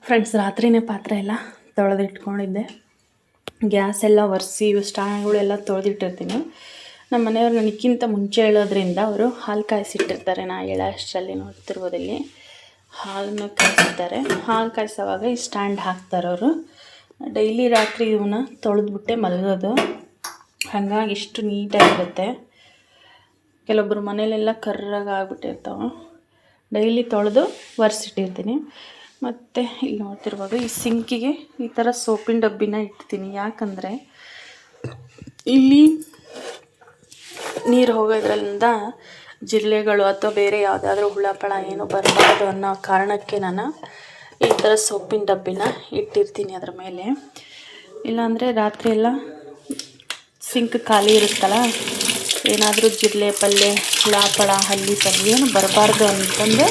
Friends, ರಾತ್ರಿನೇ ಪಾತ್ರೆ ಎಲ್ಲ ತೊಳೆದಿಟ್ಕೊಂಡಿದ್ದೆ. ಗ್ಯಾಸ್ ಎಲ್ಲ ಒರೆಸಿ ಸ್ಟಾಂಡ್ಗಳೆಲ್ಲ ತೊಳೆದಿಟ್ಟಿರ್ತೀನಿ. ನಮ್ಮ ಮನೆಯವ್ರು ನನಗಿಂತ ಮುಂಚೆ ಹೇಳೋದ್ರಿಂದ ಅವರು ಹಾಲು ಕಾಯಿಸಿಟ್ಟಿರ್ತಾರೆ. ನಾ ಹೇಳೋ ಅಷ್ಟರಲ್ಲಿ ನೋಡ್ತಿರ್ಬೋದಲ್ಲಿ ಹಾಲನ್ನು ಕಾಯಿಸಿದ್ದಾರೆ. ಹಾಲು ಕಾಯಿಸೋವಾಗ ಈ ಸ್ಟ್ಯಾಂಡ್ ಹಾಕ್ತಾರೆ ಅವರು. ಡೈಲಿ ರಾತ್ರಿ ಇವನ್ನ ತೊಳೆದ್ಬಿಟ್ಟೆ ಮಲಗೋದು. ಹಾಗಾಗಿ ಇಷ್ಟು ನೀಟಾಗಿರುತ್ತೆ. ಕೆಲವೊಬ್ಬರು ಮನೇಲೆಲ್ಲ ಕರ್ರಾಗಿ ಆಗ್ಬಿಟ್ಟಿರ್ತಾವೆ. ಡೈಲಿ ತೊಳೆದು ಒರೆಸಿಟ್ಟಿರ್ತೀನಿ. ಮತ್ತು ಇಲ್ಲಿ ನೋಡ್ತಿರ್ಬೋದು, ಈ ಸಿಂಕಿಗೆ ಈ ಥರ ಸೋಪಿನ ಡಬ್ಬಿನ ಇಡ್ತೀನಿ. ಯಾಕಂದರೆ ಇಲ್ಲಿ ನೀರು ಹೋಗೋದ್ರಿಂದ ಜಿರಳೆಗಳು ಅಥವಾ ಬೇರೆ ಯಾವುದಾದ್ರೂ ಹುಳಪಳ ಏನು ಬರಬಾರ್ದು ಅನ್ನೋ ಕಾರಣಕ್ಕೆ ನಾನು ಈ ಥರ ಸೋಪಿನ ಡಬ್ಬಿನ ಇಟ್ಟಿರ್ತೀನಿ ಅದ್ರ ಮೇಲೆ. ಇಲ್ಲಾಂದರೆ ರಾತ್ರಿ ಎಲ್ಲ ಸಿಂಕ್ ಖಾಲಿ ಇರುತ್ತಲ್ಲ, ಏನಾದರೂ ಜಿರಳೆ ಪಲ್ಲೆ ಹುಳಪಳ ಹಲ್ಲಿ ಪಲ್ಲೆ ಏನು ಬರಬಾರ್ದು ಅಂತಂದು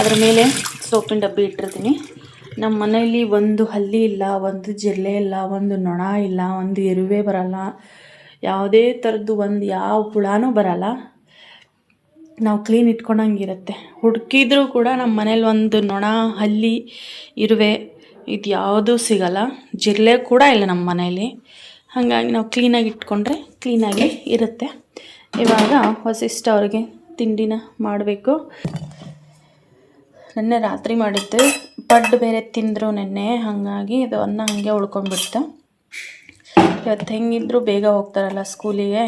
ಅದ್ರ ಮೇಲೆ ಸೋಪಿನ ಡಬ್ಬಿ ಇಟ್ಟಿರ್ತೀನಿ. ನಮ್ಮ ಮನೆಯಲ್ಲಿ ಒಂದು ಹಲ್ಲಿ ಇಲ್ಲ, ಒಂದು ಜಿರಳೆ ಇಲ್ಲ, ಒಂದು ನೊಣ ಇಲ್ಲ, ಒಂದು ಇರುವೆ ಬರಲ್ಲ, ಯಾವುದೇ ಥರದ್ದು ಒಂದು ಯಾವ ಹುಳನೂ ಬರಲ್ಲ. ನಾವು ಕ್ಲೀನ್ ಇಟ್ಕೊಂಡಂಗಿರುತ್ತೆ. ಹುಡುಕಿದ್ರೂ ಕೂಡ ನಮ್ಮ ಮನೇಲಿ ಒಂದು ನೊಣ, ಹಲ್ಲಿ, ಇರುವೆ ಇದು ಯಾವುದೂ ಸಿಗಲ್ಲ. ಜಿರಳೆ ಕೂಡ ಇಲ್ಲ ನಮ್ಮ ಮನೆಯಲ್ಲಿ. ಹಾಗಾಗಿ ನಾವು ಕ್ಲೀನಾಗಿ ಇಟ್ಕೊಂಡ್ರೆ ಕ್ಲೀನಾಗಿ ಇರುತ್ತೆ. ಇವಾಗ ವಸಿಷ್ಠ ಅವ್ರಿಗೆ ತಿಂಡಿನ ಮಾಡಬೇಕು. ನೆನ್ನೆ ರಾತ್ರಿ ಮಾಡಿದ್ದು ಪಡ್ಡು ಬೇರೆ ತಿಂದರು ನೆನ್ನೆ, ಹಾಗಾಗಿ ಇದು ಅನ್ನ ಹಾಗೆ ಉಳ್ಕೊಂಡ್ಬಿಡ್ತು. ಇವತ್ತು ಹೆಂಗಿದ್ರು ಬೇಗ ಹೋಗ್ತಾರಲ್ಲ ಸ್ಕೂಲಿಗೆ,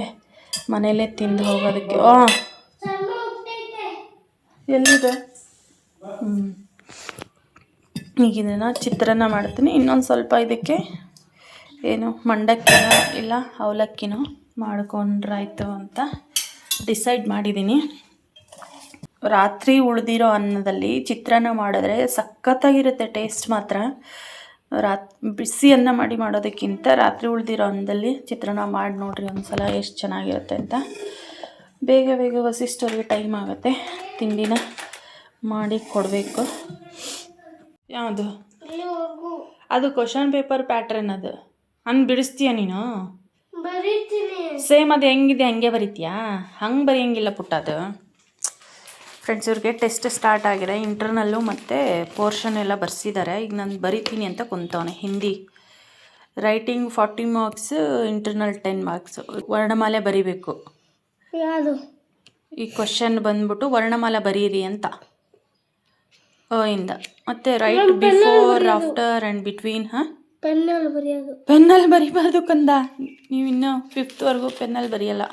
ಮನೇಲೇ ತಿಂದು ಹೋಗೋದಕ್ಕೆ. ಎಲ್ಲಿದೆ? ಈಗ ಇದನ್ನು ಚಿತ್ರಾನ್ನ ಮಾಡ್ತೀನಿ. ಇನ್ನೊಂದು ಸ್ವಲ್ಪ ಇದಕ್ಕೆ ಏನು ಮಂಡಕ್ಕಿನೋ ಇಲ್ಲ ಅವಲಕ್ಕಿನೋ ಮಾಡ್ಕೊಂಡ್ರಾಯ್ತು ಅಂತ ಡಿಸೈಡ್ ಮಾಡಿದ್ದೀನಿ. ರಾತ್ರಿ ಉಳಿದಿರೋ ಅನ್ನದಲ್ಲಿ ಚಿತ್ರಾನ್ನ ಮಾಡಿದ್ರೆ ಸಖತ್ತಾಗಿರುತ್ತೆ ಟೇಸ್ಟ್ ಮಾತ್ರ. ಬಿಸಿ ಅನ್ನ ಮಾಡಿ ಮಾಡೋದಕ್ಕಿಂತ ರಾತ್ರಿ ಉಳಿದಿರೋ ಅನ್ನದಲ್ಲಿ ಚಿತ್ರಾನ್ನ ಮಾಡಿ ನೋಡ್ರಿ ಒಂದ್ಸಲ, ಎಷ್ಟು ಚೆನ್ನಾಗಿರುತ್ತೆ ಅಂತ. ಬೇಗ ಬೇಗ ವಸಿಷ್ಠರಿಗೆ ಟೈಮ್ ಆಗುತ್ತೆ, ತಿಂಡಿನ ಮಾಡಿ ಕೊಡಬೇಕು. ಯಾವುದು ಅದು? ಕ್ವಶನ್ ಪೇಪರ್ ಪ್ಯಾಟ್ರನ್ ಅದು. ಬಿಡಿಸ್ತೀಯ ನೀನು? ಸೇಮ್ ಅದು ಹೆಂಗಿದೆ ಹಂಗೆ ಬರೀತೀಯಾ? ಹಂಗೆ ಬರೆಯಂಗಿಲ್ಲ ಪುಟ್ಟ ಅದು. ಫ್ರೆಂಡ್ಸ್, ಇವ್ರಿಗೆ ಟೆಸ್ಟ್ ಸ್ಟಾರ್ಟ್ ಆಗಿದೆ. ಇಂಟರ್ನಲ್ಲು ಮತ್ತು ಪೋರ್ಷನ್ ಎಲ್ಲ ಬರ್ಸಿದ್ದಾರೆ. ಈಗ ನಾನು ಬರಿತೀನಿ ಅಂತ ಕುಂತವನೆ. Hindi writing 40 marks, internal 10 marks. ವರ್ಣಮಾಲೆ ಬರೀಬೇಕು. ಯಾವುದು? ಈ ಕ್ವಶನ್ ಬಂದ್ಬಿಟ್ಟು ವರ್ಣಮಾಲೆ ಬರೀರಿ ಅಂತ ಇಂದ. ಮತ್ತು write before, after and between. ಪೆನ್ನಲ್ಲಿ ಬರೆಯೋದು. ಪೆನ್ನಲ್ಲಿ ಬರಿಬಾರ್ದು ಕಂದ. ನೀವು ಇನ್ನೂ 5th ಪೆನ್ನಲ್ಲಿ ಬರೆಯಲ್ಲ.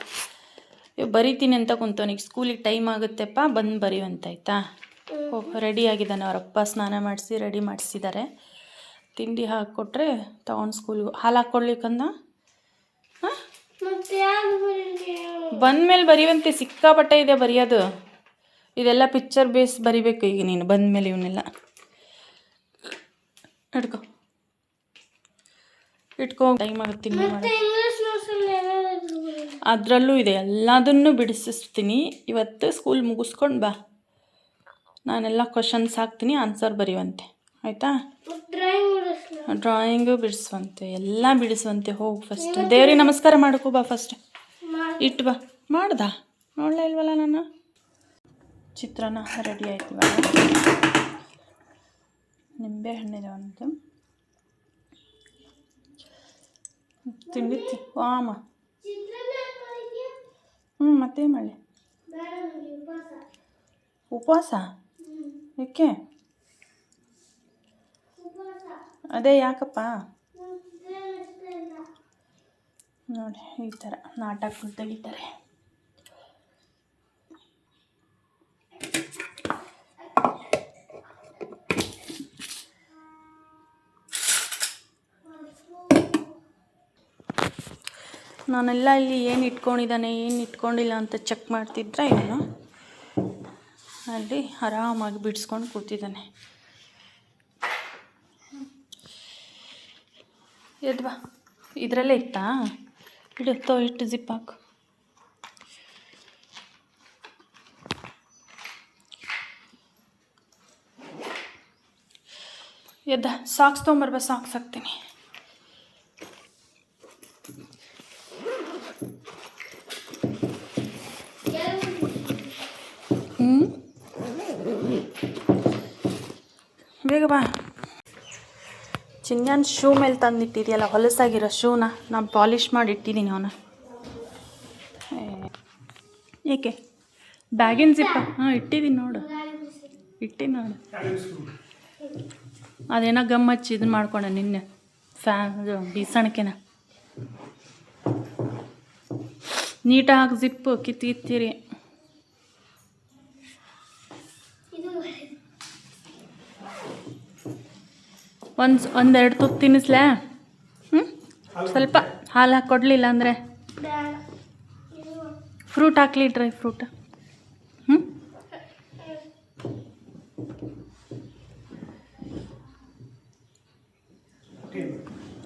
ಬರಿತೀನಿ ಅಂತ ಕುಂತವನಿಗೆ ಸ್ಕೂಲಿಗೆ ಟೈಮ್ ಆಗುತ್ತೆಪ್ಪ, ಬಂದು ಬರೆಯುವಂತಾಯ್ತಾ. ರೆಡಿ ಆಗಿದ್ದಾನೆ. ಅವರಪ್ಪ ಸ್ನಾನ ಮಾಡಿಸಿ ರೆಡಿ ಮಾಡಿಸಿದ್ದಾರೆ. ತಿಂಡಿ ಹಾಕಿಕೊಟ್ರೆ ತೊಗೊಂಡು ಸ್ಕೂಲ್ಗೆ. ಹಾಲು ಹಾಕ್ಕೊಡ್ಲಿಕ್ಕಂದ. ಹಾಂ, ಬಂದಮೇಲೆ ಬರೆಯುವಂತೆ. ಸಿಕ್ಕಾಪಟ್ಟೆ ಇದೆ ಬರೆಯೋದು. ಇದೆಲ್ಲ ಪಿಕ್ಚರ್ ಬೇಸ್ ಬರಿಬೇಕು ಈಗ ನೀನು ಬಂದಮೇಲೆ. ಇವನ್ನೆಲ್ಲ ಇಟ್ಕೊ ಟೈಮ್ ಆಗುತ್ತೆ. ಅದರಲ್ಲೂ ಇದೆ, ಎಲ್ಲದನ್ನು ಬಿಡಿಸ್ತೀನಿ. ಇವತ್ತು ಸ್ಕೂಲ್ ಮುಗಿಸ್ಕೊಂಡು ಬಾ, ನಾನೆಲ್ಲ ಕ್ವಶನ್ಸ್ ಹಾಕ್ತೀನಿ, ಆನ್ಸರ್ ಬರೆಯುವಂತೆ ಆಯಿತಾ. ಡ್ರಾಯಿಂಗು ಬಿಡಿಸುವಂತೆ, ಎಲ್ಲ ಬಿಡಿಸುವಂತೆ. ಹೋಗು ಫಸ್ಟ್ ದೇವ್ರಿಗೆ ನಮಸ್ಕಾರ ಮಾಡ್ಕೊ ಬಾ. ಫಸ್ಟ್ ಇಟ್ಟು ಬಾ. ಮಾಡ್ದಾ? ನೋಡಲೇ ಇಲ್ವಲ್ಲ ನಾನು. ಚಿತ್ರಾನ್ನ ರೆಡಿ ಆಯ್ತು. ನಿಂಬೆ ಹಣ್ಣಿದೆ ಒಂದು. ತಿಂಡಿ ವಾಮ. ಮತ್ತೆ ಮಾಡಿ ಉಪವಾಸ ಏಕೆ? ಅದೇ ಯಾಕಪ್ಪ? ನೋಡಿ ಈ ಥರ ನಾಟಕಗಳು ತೆಗಿತಾರೆ. ನಾನೆಲ್ಲ ಇಲ್ಲಿ ಏನು ಇಟ್ಕೊಂಡಿದ್ದಾನೆ ಏನು ಇಟ್ಕೊಂಡಿಲ್ಲ ಅಂತ ಚೆಕ್ ಮಾಡ್ತಿದ್ರೆ ಇವನು ಅಲ್ಲಿ ಆರಾಮಾಗಿ ಬಿಡಿಸ್ಕೊಂಡು ಕೂತಿದ್ದಾನೆ. ಎದ್ವಾ, ಇದರಲ್ಲೇ ಇತ್ತಾ? ಇಡುತ್ತೋ ಇಟ್ಟು ಜಿಪ್ ಹಾಕು. ಎದ್ದ, ಸಾಕ್ಸ್ ತೊಗೊಂಬರ್ಬ, ಸಾಕ್ಸ್ ಹಾಕ್ತೀನಿ. ಬೇಗ ಬಾ. ಚಿನ್ಯಾನ್ ಶೂ ಮೇಲೆ ತಂದಿಟ್ಟಿದೆಯಲ್ಲ ಹೊಲಸಾಗಿರೋ ಶೂನ ನಾನು ಪಾಲಿಷ್ ಮಾಡಿ ಇಟ್ಟಿದ್ದೀನಿ ಅವನ. ಏಕೆ ಬ್ಯಾಗಿನ ಜಿಪ್ಪ ಹಾಂ ಇಟ್ಟಿದ್ದೀನಿ ನೋಡು, ನೋಡು. ಅದೇನೋ ಗಮ್ ಹಚ್ಚಿ ಇದನ್ನ ಮಾಡ್ಕೊಂಡೆ ನಿನ್ನೆ ಫ್ಯಾನ್ ಅದು ಬೀಸಣಿಕೆನ. ನೀಟಾಗಿ ಜಿಪ್ಪು ಕಿತ್ತೀರಿ. ಒಂದೆರಡು ತುತ್ತು ತಿನ್ನಿಸ್ಲೇ? ಸ್ವಲ್ಪ ಹಾಲು ಹಾಕಿ ಕೊಡಲಿಲ್ಲ ಅಂದರೆ ಫ್ರೂಟ್ ಹಾಕ್ಲಿ, ಡ್ರೈ ಫ್ರೂಟ್.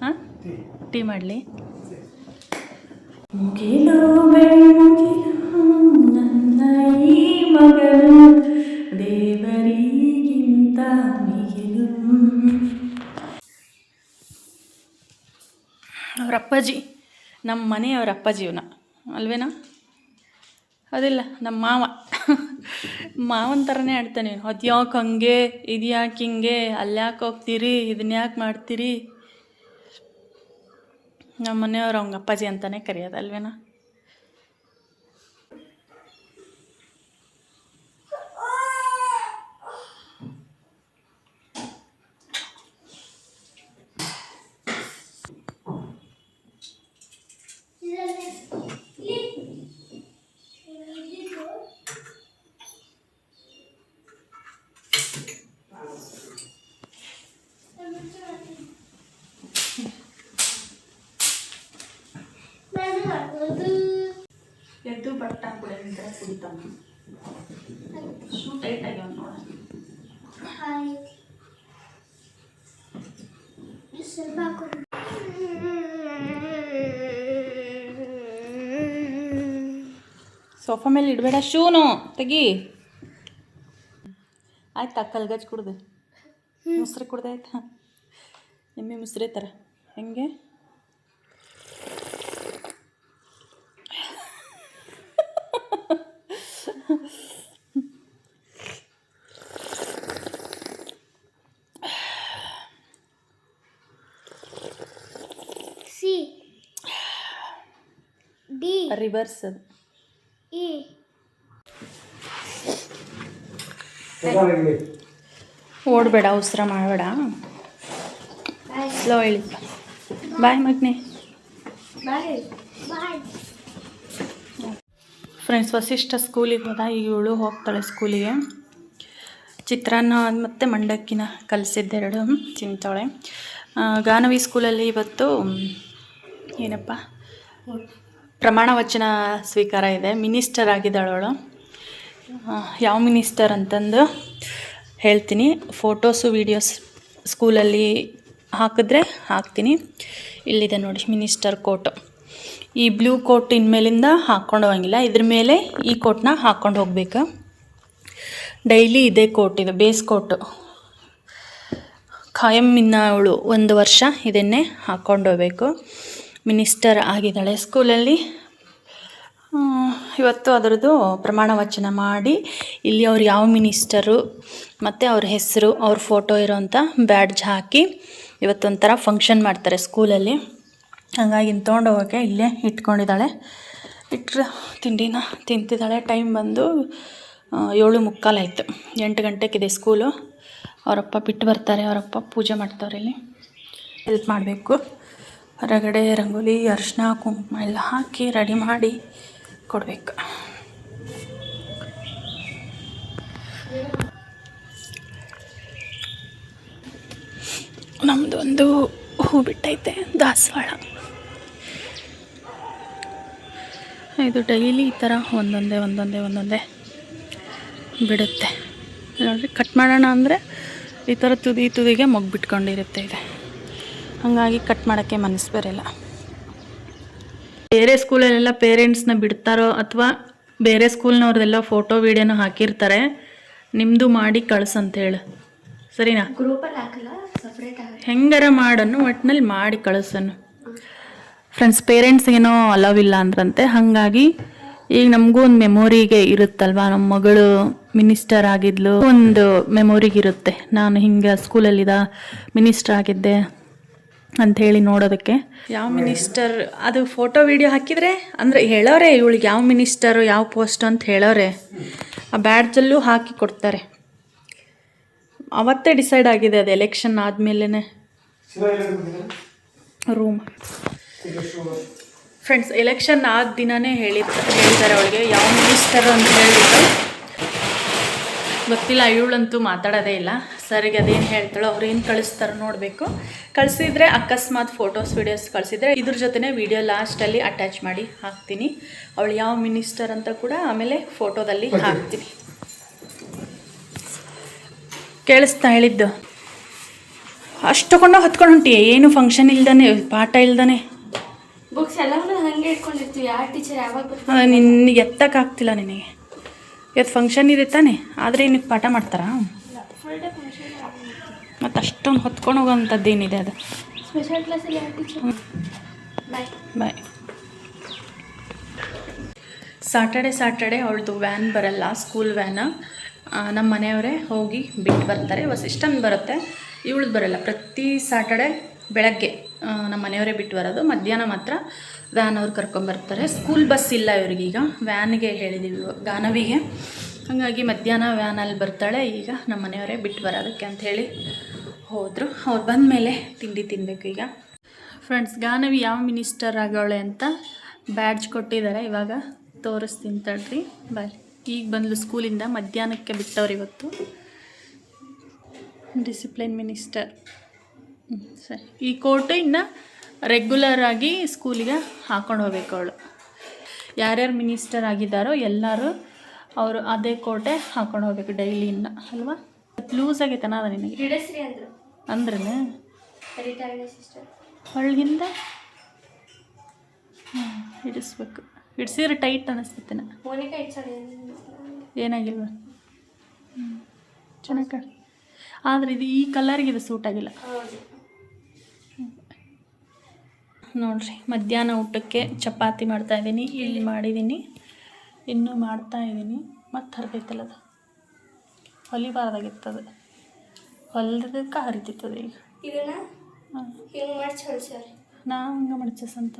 ಹಾಂ ಟೀ ಮಾಡಲಿ. ಮುಗಿಲು ಬೆಳಗಿಲು ನನ್ನ ಈ ಮಗಳು ದೇವರಿಗಿಂತ ಮಿಗಿಲು. ಅವ್ರ ಅಪ್ಪಾಜಿ ನಮ್ಮ ಮನೆಯವ್ರ ಅಪ್ಪಾಜಿ ಇವನ ಅಲ್ವೇನಾ? ಅದಿಲ್ಲ ನಮ್ಮ ಮಾವನ ಥರನೇ ಆಡ್ತಾನೆ. ಅದ್ಯಾಕೆ ಹಂಗೆ, ಇದ್ಯಾಕೆ ಹಿಂಗೆ, ಅಲ್ಯಾಕೆ ಹೋಗ್ತೀರಿ, ಇದನ್ನ ಯಾಕೆ ಮಾಡ್ತೀರಿ? ನಮ್ಮ ಮನೆಯವ್ರು ಅವಂಗೆ ಅಪ್ಪಾಜಿ ಅಂತಲೇ ಕರೆಯೋದು ಅಲ್ವೇನಾ? ಎದ್ದು ಬಟ್ಟ ಹಾಕ್ಬಿಡ ಕುಡಿತಾನ. ಶೂ ಟೈಟ್ ಆಗ್ಯಾವ ನೋಡ. ಸೋಫಾ ಮೇಲೆ ಇಡಬೇಡ, ಶೂನು ತೆಗಿ. ಆಯ್ತಾ ಕಲ್ಗಜ್ ಕುಡ್ದು ಮೊಸರು ಕುಡ್ದು ಆಯ್ತಾ? ಎಮ್ಮೆ ಮೊಸರೇ ಥರ ಹೆಂಗೆ? ರಿವರ್ಸ್ ಅದು. ಓಡಬೇಡ, ಅವಸರ ಮಾಡಬೇಡ, ಸ್ಲೋ ಹೇಳಿ. ಬಾಯ್ ಮಗ್ನೆ. ಫ್ರೆಂಡ್ಸ್, ವಸಿಷ್ಠ ಸ್ಕೂಲಿಗೆ ಹೋದ. ಈಗ ಇವಳು ಹೋಗ್ತಾಳೆ ಸ್ಕೂಲಿಗೆ. ಚಿತ್ರಾನ್ನ ಮತ್ತು ಮಂಡಕ್ಕಿನ ಕಲಿಸಿದ್ದೆರಡು ತಿಂತಾಳೆ. ಗಾನವಿ ಸ್ಕೂಲಲ್ಲಿ ಇವತ್ತು ಏನಪ್ಪ ಪ್ರಮಾಣ ವಚನ ಸ್ವೀಕಾರ ಇದೆ. ಮಿನಿಸ್ಟರ್ ಆಗಿದ್ದಾಳವಳು. ಯಾವ ಮಿನಿಸ್ಟರ್ ಅಂತಂದು ಹೇಳ್ತೀನಿ. ಫೋಟೋಸು ವೀಡಿಯೋಸ್ ಸ್ಕೂಲಲ್ಲಿ ಹಾಕಿದ್ರೆ ಹಾಕ್ತೀನಿ. ಇಲ್ಲಿದೆ ನೋಡಿ ಮಿನಿಸ್ಟರ್ ಕೋಟು. ಈ ಬ್ಲೂ ಕೋಟ್ ಇನ್ಮೇಲಿಂದ ಹಾಕ್ಕೊಂಡು ಹೋಗಂಗಿಲ್ಲ, ಇದ್ರ ಮೇಲೆ ಈ ಕೋಟ್ನ ಹಾಕ್ಕೊಂಡು ಹೋಗ್ಬೇಕು. ಡೈಲಿ ಇದೇ ಕೋಟ್, ಇದು ಬೇಸ್ ಕೋಟು. ಖಾಯಂ ಅವಳು 1 ವರ್ಷ ಇದನ್ನೇ ಹಾಕ್ಕೊಂಡು ಹೋಗ್ಬೇಕು. ಮಿನಿಸ್ಟರ್ ಆಗಿದ್ದಾಳೆ ಸ್ಕೂಲಲ್ಲಿ. ಇವತ್ತು ಅದರದ್ದು ಪ್ರಮಾಣ ವಚನ ಮಾಡಿ ಇಲ್ಲಿ ಅವ್ರು ಯಾವ ಮಿನಿಸ್ಟರು ಮತ್ತು ಅವ್ರ ಹೆಸರು, ಅವ್ರ ಫೋಟೋ ಇರೋಂಥ ಬ್ಯಾಡ್ಜ್ ಹಾಕಿ ಇವತ್ತೊಂಥರ ಫಂಕ್ಷನ್ ಮಾಡ್ತಾರೆ ಸ್ಕೂಲಲ್ಲಿ. ಹಾಗಾಗಿ ತೊಗೊಂಡು ಹೋಗೋಕ್ಕೆ ಇಲ್ಲೇ ಇಟ್ಕೊಂಡಿದ್ದಾಳೆ. ಇಟ್ಟರೆ ತಿಂಡಿನ ತಿಂತಿದ್ದಾಳೆ. ಟೈಮ್ ಬಂದು 7:45 ಆಯಿತು. 8 ಗಂಟೆಗಿದೆ ಸ್ಕೂಲು. ಅವರಪ್ಪ ಬಿಟ್ಟು ಬರ್ತಾರೆ. ಅವರಪ್ಪ ಪೂಜೆ ಮಾಡ್ತಾರೆ. ಇಲ್ಲಿ ಹೆಲ್ಪ್ ಮಾಡಬೇಕು. ಹೊರಗಡೆ ರಂಗೋಲಿ, ಅರಿಶಿನ, ಕುಂಕುಮ ಎಲ್ಲ ಹಾಕಿ ರೆಡಿ ಮಾಡಿ ಕೊಡಬೇಕು. ನಮ್ಮದು ಒಂದು ಹೂ ಬಿಟ್ಟೈತೆ, ದಾಸವಾಳ. ಇದು ಡೈಲಿ ಈ ಥರ ಒಂದೊಂದೇ ಬಿಡುತ್ತೆ. ನೋಡಿರಿ, ಕಟ್ ಮಾಡೋಣ ಅಂದರೆ ಈ ಥರ ತುದಿಗೆ ಮೊಗ್ಗು ಬಿಟ್ಕೊಂಡಿರುತ್ತೆ ಇದೆ. ಹಾಗಾಗಿ ಕಟ್ ಮಾಡೋಕ್ಕೆ ಮನಸ್ಸು ಬರೋಲ್ಲ. ಬೇರೆ ಸ್ಕೂಲಲ್ಲೆಲ್ಲ ಪೇರೆಂಟ್ಸ್ನ ಬಿಡ್ತಾರೋ ಅಥವಾ ಬೇರೆ ಸ್ಕೂಲ್ನವ್ರದ್ದೆಲ್ಲ ಫೋಟೋ ವೀಡಿಯೋನ ಹಾಕಿರ್ತಾರೆ. ನಿಮ್ಮದು ಮಾಡಿ ಕಳ್ಸಂತ ಹೇಳು, ಸರಿನಾ? ಗ್ರೂಪಲ್ಲಿ ಹಾಕಲ್ಲ, ಸಪ್ರೇಟ್ ಹೆಂಗಾರ ಮಾಡನ್ನು ಒಟ್ಟಿನಲ್ಲಿ ಮಾಡಿ ಕಳಿಸನ್ನು. ಫ್ರೆಂಡ್ಸ್, ಪೇರೆಂಟ್ಸ್ಗೇನೋ ಅಲವ್ ಇಲ್ಲ ಅಂದ್ರಂತೆ. ಹಾಗಾಗಿ ಈಗ ನಮಗೂ ಒಂದು ಮೆಮೊರಿಗೆ ಇರುತ್ತಲ್ವ, ನಮ್ಮ ಮಗಳು ಮಿನಿಸ್ಟರ್ ಆಗಿದ್ಲು, ಒಂದು ಮೆಮೊರಿಗೆ ಇರುತ್ತೆ. ನಾನು ಹಿಂಗೆ ಸ್ಕೂಲಲ್ಲಿದ್ದ ಮಿನಿಸ್ಟರ್ ಆಗಿದ್ದೆ ಅಂಥೇಳಿ ನೋಡೋದಕ್ಕೆ. ಯಾವ ಮಿನಿಸ್ಟರ್ ಅದು ಫೋಟೋ ವಿಡಿಯೋ ಹಾಕಿದರೆ ಅಂದರೆ ಹೇಳೋರೆ ಇವಳಿಗೆ ಯಾವ ಮಿನಿಸ್ಟರು ಯಾವ ಪೋಸ್ಟು ಅಂತ ಹೇಳೋರೆ. ಆ ಬ್ಯಾಡ್ಜಲ್ಲೂ ಹಾಕಿ ಕೊಡ್ತಾರೆ. ಅವತ್ತೇ ಡಿಸೈಡ್ ಆಗಿದೆ ಅದು ಎಲೆಕ್ಷನ್ ಆದಮೇಲೆ ರೂಮ್. ಫ್ರೆಂಡ್ಸ್, ಎಲೆಕ್ಷನ್ ಆದ ದಿನವೇ ಹೇಳಿದ್ದಾರೆ ಅವಳಿಗೆ ಯಾವ ಮಿನಿಸ್ಟರು ಅಂತ ಹೇಳಿಬಿಟ್ಟು. ಗೊತ್ತಿಲ್ಲ, ಇವಳಂತೂ ಮಾತಾಡೋದೇ ಇಲ್ಲ. ಸರಿಗೆ ಅದೇನು ಹೇಳ್ತಾಳೋ ಅವ್ರು ಏನು ಕಳಿಸ್ತಾರೋ ನೋಡಬೇಕು. ಕಳಿಸಿದ್ರೆ ಅಕಸ್ಮಾತ್ ಫೋಟೋಸ್ ವೀಡಿಯೋಸ್ ಕಳಿಸಿದ್ರೆ ಇದ್ರ ಜೊತೆನೇ ವಿಡಿಯೋ ಲಾಸ್ಟಲ್ಲಿ ಅಟ್ಯಾಚ್ ಮಾಡಿ ಹಾಕ್ತೀನಿ. ಅವಳು ಯಾವ ಮಿನಿಸ್ಟರ್ ಅಂತ ಕೂಡ ಆಮೇಲೆ ಫೋಟೋದಲ್ಲಿ ಹಾಕ್ತೀನಿ. ಕೇಳಿಸ್ತಾ ಹೇಳಿದ್ದು? ಅಷ್ಟು ತಗೊಂಡು ಹೊತ್ಕೊಂಡು ಹೊಂಟಿಯೇ, ಏನು ಫಂಕ್ಷನ್ ಇಲ್ದಾನೆ, ಪಾಠ ಇಲ್ದಾನೆ. ಬುಕ್ಸ್ ಎಲ್ಲವನ್ನೂ ಹಾಗೆ ಇಟ್ಕೊಂಡಿರ್ತೀವಿ. ಯಾವ ಟೀಚರ್ ಯಾವಾಗ ನಿನಗೆ ಎತ್ತಕ್ಕಾಗ್ತಿಲ್ಲ. ನಿನಗೆ ಇವತ್ತು ಫಂಕ್ಷನ್ ಇದೆ ತಾನೆ, ಆದರೆ ನಿನಗೆ ಪಾಠ ಮಾಡ್ತಾರಾ? ಮತ್ತು ಅಷ್ಟೊಂದು ಹೊತ್ಕೊಂಡು ಹೋಗೋವಂಥದ್ದು ಏನಿದೆ ಅದು? ಸ್ಪೆಷಲ್ ಕ್ಲಾಸಲ್ಲಿ ಯಾವ ಟೀಚರ್? ಬಾಯ್ ಬಾಯ್. ಸಾಟರ್ಡೆ ಅವಳದು ವ್ಯಾನ್ ಬರಲ್ಲ, ಸ್ಕೂಲ್ ವ್ಯಾನ. ನಮ್ಮ ಮನೆಯವರೇ ಹೋಗಿ ಬಿಟ್ಟು ಬರ್ತಾರೆ. ಇಷ್ಟೊಂದು ಬರುತ್ತೆ, ಇವಳದು ಬರಲ್ಲ. ಪ್ರತಿ ಸಾಟರ್ಡೆ ಬೆಳಗ್ಗೆ ನಮ್ಮ ಮನೆಯವರೇ ಬಿಟ್ಟು ಬರೋದು. ಮಧ್ಯಾಹ್ನ ಮಾತ್ರ ವ್ಯಾನ್ ಅವ್ರು ಕರ್ಕೊಂಬರ್ತಾರೆ. ಸ್ಕೂಲ್ ಬಸ್ ಇಲ್ಲ ಇವ್ರಿಗೀಗ, ವ್ಯಾನ್ಗೆ ಹೇಳಿದ್ದೀವಿ ಗಾನವಿಗೆ. ಹಾಗಾಗಿ ಮಧ್ಯಾಹ್ನ ವ್ಯಾನಲ್ಲಿ ಬರ್ತಾಳೆ. ಈಗ ನಮ್ಮ ಮನೆಯವರೇ ಬಿಟ್ಟು ಬರೋದಕ್ಕೆ ಅಂಥೇಳಿ ಹೋದರು. ಅವ್ರು ಬಂದ ಮೇಲೆ ತಿಂಡಿ ತಿನ್ನಬೇಕು ಈಗ. ಫ್ರೆಂಡ್ಸ್, ಗಾನವಿ ಯಾವ ಮಿನಿಸ್ಟರ್ ಆಗೋಳೆ ಅಂತ ಬ್ಯಾಡ್ಜ್ ಕೊಟ್ಟಿದ್ದಾರೆ. ಇವಾಗ ತೋರಿಸ್ತೀನಿ ತಡ್ರಿ. ಬಾಯ್. ಈಗ ಬಂದ್ಲು ಸ್ಕೂಲಿಂದ, ಮಧ್ಯಾಹ್ನಕ್ಕೆ ಬಿಟ್ಟವ್ರು ಇವತ್ತು. Discipline minister. ಸರಿ, ಈ ಕೋಟು ಇನ್ನು ರೆಗ್ಯುಲರ್ ಆಗಿ ಸ್ಕೂಲಿಗೆ ಹಾಕ್ಕೊಂಡು ಹೋಗ್ಬೇಕು ಅವಳು. ಯಾರ್ಯಾರು ಮಿನಿಸ್ಟರ್ ಆಗಿದ್ದಾರೋ ಎಲ್ಲರೂ ಅವರು ಅದೇ ಕೋಟೆ ಹಾಕ್ಕೊಂಡು ಹೋಗ್ಬೇಕು ಡೈಲಿ ಇನ್ನು, ಅಲ್ವಾ? ಲೂಸ್ ಆಗೈತೆ ಅದ ನಿನಗೆ ಅಂದ್ರೆ ಒಳಗಿಂದ ಹಿಡಿಸ್ಬೇಕು. ಹಿಡ್ಸಿದ್ರೆ ಟೈಟ್ ಅನ್ನಿಸ್ತೈತೆ. ಏನಾಗಿಲ್ವ? ಚೆನ್ನಾಗಿ ಕಾಣ. ಆದರೆ ಇದು ಈ ಕಲರ್ಗೆ ಇದು ಸೂಟ್ ಆಗಿಲ್ಲ ನೋಡ್ರಿ. ಮಧ್ಯಾಹ್ನ ಊಟಕ್ಕೆ ಚಪಾತಿ ಮಾಡ್ತಾಯಿದ್ದೀನಿ. ಇಲ್ಲಿ ಮಾಡಿದ್ದೀನಿ, ಇನ್ನೂ ಮಾಡ್ತಾಯಿದ್ದೀನಿ. ಮತ್ತು ಹರಿದೈತಲ್ಲ ಅದು, ಹೊಲಿಬಾರ್ದಾಗಿತ್ತದು. ಹೊಲಿದಕ್ಕೆ ಹರಿತಿತ್ತದು. ಈಗ ನಾವು ಹಂಗೆ ಮಡ್ಚಸಂತ.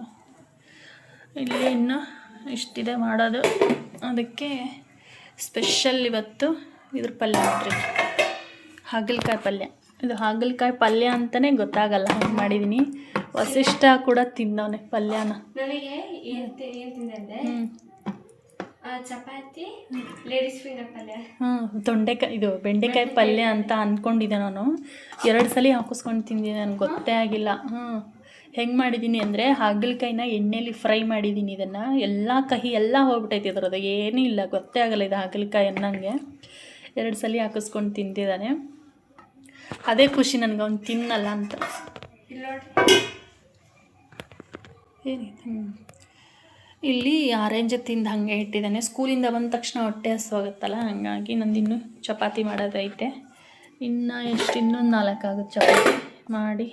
ಇಲ್ಲಿ ಇನ್ನೂ ಇಷ್ಟಿದೆ ಮಾಡೋದು. ಅದಕ್ಕೆ ಸ್ಪೆಷಲ್ ಇವತ್ತು ಇದ್ರ ಪಲ್ಯ ಮಾಡ್ರಿ, ಹಾಗಲಕಾಯಿ ಪಲ್ಯ. ಇದು ಹಾಗಲಕಾಯಿ ಪಲ್ಯ ಅಂತಲೇ ಗೊತ್ತಾಗಲ್ಲ ಹಂಗೆ ಮಾಡಿದ್ದೀನಿ. ವಸಿಷ್ಠ ಕೂಡ ತಿನ್ನೋನೆ ಪಲ್ಯನ. ನನಗೆ ಏನು ತಿಂದೆ ಚಪಾತಿ, ಲೇಡೀಸ್ ಫಿಂಗರ್ ಪಲ್ಯ. ಇದು ಬೆಂಡೆಕಾಯಿ ಪಲ್ಯ ಅಂತ ಅಂದ್ಕೊಂಡಿದ್ದೆ ನಾನು. 2 ಸಲ ಹಾಕಿಸ್ಕೊಂಡು ತಿಂದಿದ್ದೆ, ನನಗೆ ಗೊತ್ತೇ ಆಗಿಲ್ಲ. ಹೆಂಗೆ ಮಾಡಿದ್ದೀನಿ ಅಂದರೆ, ಹಾಗಲಕಾಯಿನ ಎಣ್ಣೆಲಿ ಫ್ರೈ ಮಾಡಿದ್ದೀನಿ. ಇದನ್ನು ಎಲ್ಲ ಕಹಿ ಎಲ್ಲ ಹೋಗ್ಬಿಟ್ಟೈತಿ ಇದ್ರದ್ದು, ಏನೂ ಇಲ್ಲ, ಗೊತ್ತೇ ಆಗಲ್ಲ ಇದು ಹಾಗಲಕಾಯಿ ಅನ್ನಂಗೆ. 2 ಸಲ ಹಾಕಿಸ್ಕೊಂಡು ತಿಂತಿದ್ದಾನೆ. ಅದೇ ಖುಷಿ ನನಗೆ, ಅವ್ನು ತಿನ್ನಲ್ಲ ಅಂತ. ಏನಿದೆ ಇಲ್ಲಿ ಆರೆಂಜ್ ತಿಂದು ಹಾಗೆ ಇಟ್ಟಿದ್ದಾನೆ. ಸ್ಕೂಲಿಂದ ಬಂದ ತಕ್ಷಣ ಹೊಟ್ಟೆ ಹಸುವಾಗುತ್ತಲ್ಲ, ಹಾಗಾಗಿ ನಂದಿನ್ನೂ ಚಪಾತಿ ಮಾಡೋದೈತೆ. ಇನ್ನೊಂದು 4 ಆಗುತ್ತೆ ಚಪಾತಿ ಮಾಡಿ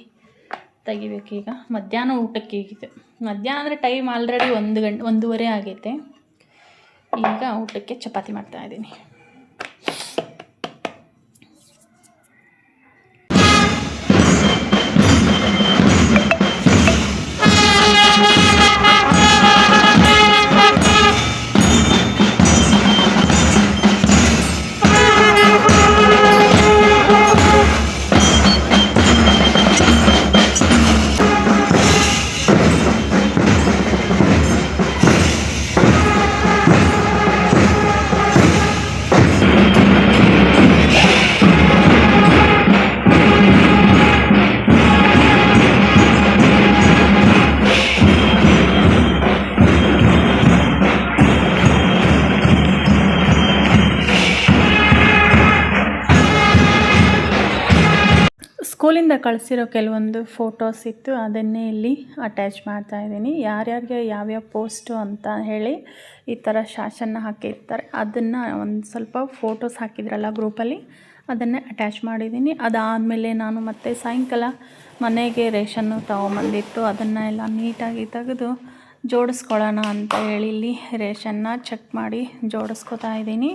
ತೆಗಿಬೇಕೀಗ. ಮಧ್ಯಾಹ್ನ ಊಟಕ್ಕೆ ಹೀಗಿದೆ. ಮಧ್ಯಾಹ್ನ ಅಂದರೆ ಟೈಮ್ ಆಲ್ರೆಡಿ 1:30 ಆಗೈತೆ. ಈಗ ಊಟಕ್ಕೆ ಚಪಾತಿ ಮಾಡ್ತಾಯಿದ್ದೀನಿ. ಸ್ಕೂಲಿಂದ ಕಳಿಸಿರೋ ಕೆಲವೊಂದು ಫೋಟೋಸ್ ಇತ್ತು, ಅದನ್ನೇ ಇಲ್ಲಿ ಅಟ್ಯಾಚ್ ಮಾಡ್ತಾಯಿದ್ದೀನಿ. ಯಾರ್ಯಾರಿಗೆ ಯಾವ್ಯಾವ ಪೋಸ್ಟು ಅಂತ ಹೇಳಿ ಈ ಥರ ಶಾಸನ ಹಾಕಿರ್ತಾರೆ, ಅದನ್ನು ಒಂದು ಸ್ವಲ್ಪ ಫೋಟೋಸ್ ಹಾಕಿದ್ರಲ್ಲ ಗ್ರೂಪಲ್ಲಿ, ಅದನ್ನೇ ಅಟ್ಯಾಚ್ ಮಾಡಿದ್ದೀನಿ. ಅದಾದಮೇಲೆ ನಾನು ಮತ್ತೆ ಸಾಯಂಕಾಲ ಮನೆಗೆ ರೇಷನ್ನು ತೊಗೊಂಬಂದಿತ್ತು, ಅದನ್ನು ಎಲ್ಲ ನೀಟಾಗಿ ತೆಗೆದು ಜೋಡಿಸ್ಕೊಳ್ಳೋಣ ಅಂತ ಹೇಳಿ ಇಲ್ಲಿ ರೇಷನ್ನ ಚೆಕ್ ಮಾಡಿ ಜೋಡಿಸ್ಕೊತಾ ಇದ್ದೀನಿ.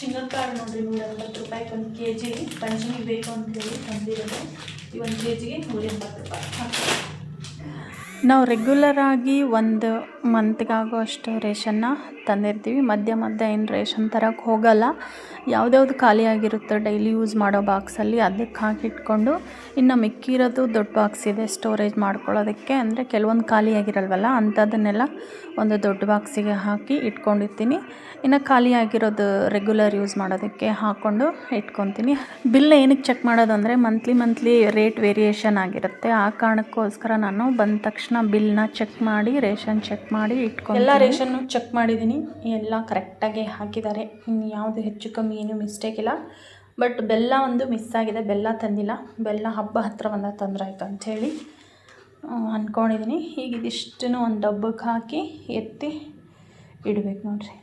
ಶೇಂಗಾಕಾಳು ನೋಡಿರಿ 180 ರೂಪಾಯಿ 1 kg. ಪಂಚಮಿಗೆ ಬೇಕು ಅಂತೇಳಿ ತಂದಿರೋದು. ಈ 1 kgಗೆ 180 ರೂಪಾಯಿ. ನಾವು ರೆಗ್ಯುಲರಾಗಿ ಒಂದು ಮಂತ್ಗಾಗುವಷ್ಟು ರೇಷನ್ನ ತಂದಿರ್ತೀವಿ. ಮಧ್ಯ ಏನು ರೇಷನ್ ತರಕ್ಕೆ ಹೋಗಲ್ಲ. ಯಾವುದ್ಯಾವ್ದು ಖಾಲಿಯಾಗಿರುತ್ತೋ ಡೈಲಿ ಯೂಸ್ ಮಾಡೋ ಬಾಕ್ಸಲ್ಲಿ ಅದಕ್ಕೆ ಹಾಕಿಟ್ಕೊಂಡು, ಇನ್ನು ಮಿಕ್ಕಿರೋದು ದೊಡ್ಡ ಬಾಕ್ಸ್ ಇದೆ ಸ್ಟೋರೇಜ್ ಮಾಡ್ಕೊಳ್ಳೋದಕ್ಕೆ. ಅಂದರೆ ಕೆಲವೊಂದು ಖಾಲಿಯಾಗಿರಲ್ವಲ್ಲ, ಅಂಥದ್ದನ್ನೆಲ್ಲ ಒಂದು ದೊಡ್ಡ ಬಾಕ್ಸಿಗೆ ಹಾಕಿ ಇಟ್ಕೊಂಡಿರ್ತೀನಿ. ಇನ್ನು ಖಾಲಿಯಾಗಿರೋದು ರೆಗ್ಯುಲರ್ ಯೂಸ್ ಮಾಡೋದಕ್ಕೆ ಹಾಕ್ಕೊಂಡು ಇಟ್ಕೊತೀನಿ. ಬಿಲ್ ಏನಕ್ಕೆ ಚೆಕ್ ಮಾಡೋದು ಅಂದರೆ ಮಂತ್ಲಿ ರೇಟ್ ವೇರಿಯೇಷನ್ ಆಗಿರುತ್ತೆ. ಆ ಕಾರಣಕ್ಕೋಸ್ಕರ ನಾನು ಬಂದ ತಕ್ಷಣ ಬಿಲ್ನ ಚೆಕ್ ಮಾಡಿ ರೇಷನ್ ಚೆಕ್ ಮಾಡಿ ಇಟ್ಕೊಂಡು ಎಲ್ಲ ರೇಷನ್ನು ಚೆಕ್ ಮಾಡಿದ್ದೀನಿ. ಎಲ್ಲ ಕರೆಕ್ಟಾಗಿ ಹಾಕಿದ್ದಾರೆ. ಯಾವುದು ಹೆಚ್ಚು ಕಮ್ಮಿ ಏನೂ ಮಿಸ್ಟೇಕ್ ಇಲ್ಲ. ಬಟ್ ಬೆಲ್ಲ ಒಂದು ಮಿಸ್ ಆಗಿದೆ. ಬೆಲ್ಲ ತಂದಿಲ್ಲ. ಬೆಲ್ಲ ಹಬ್ಬ ಹತ್ತಿರ ಬಂದಾಗ ತಂದ್ರಾಯ್ತು ಅಂಥೇಳಿ ಅಂದ್ಕೊಂಡಿದ್ದೀನಿ. ಈಗ ಇದಿಷ್ಟನ್ನು ಒಂದು ಡಬ್ಬಕ್ಕೆ ಹಾಕಿ ಎತ್ತಿ ಇಡಬೇಕು ನೋಡಿರಿ.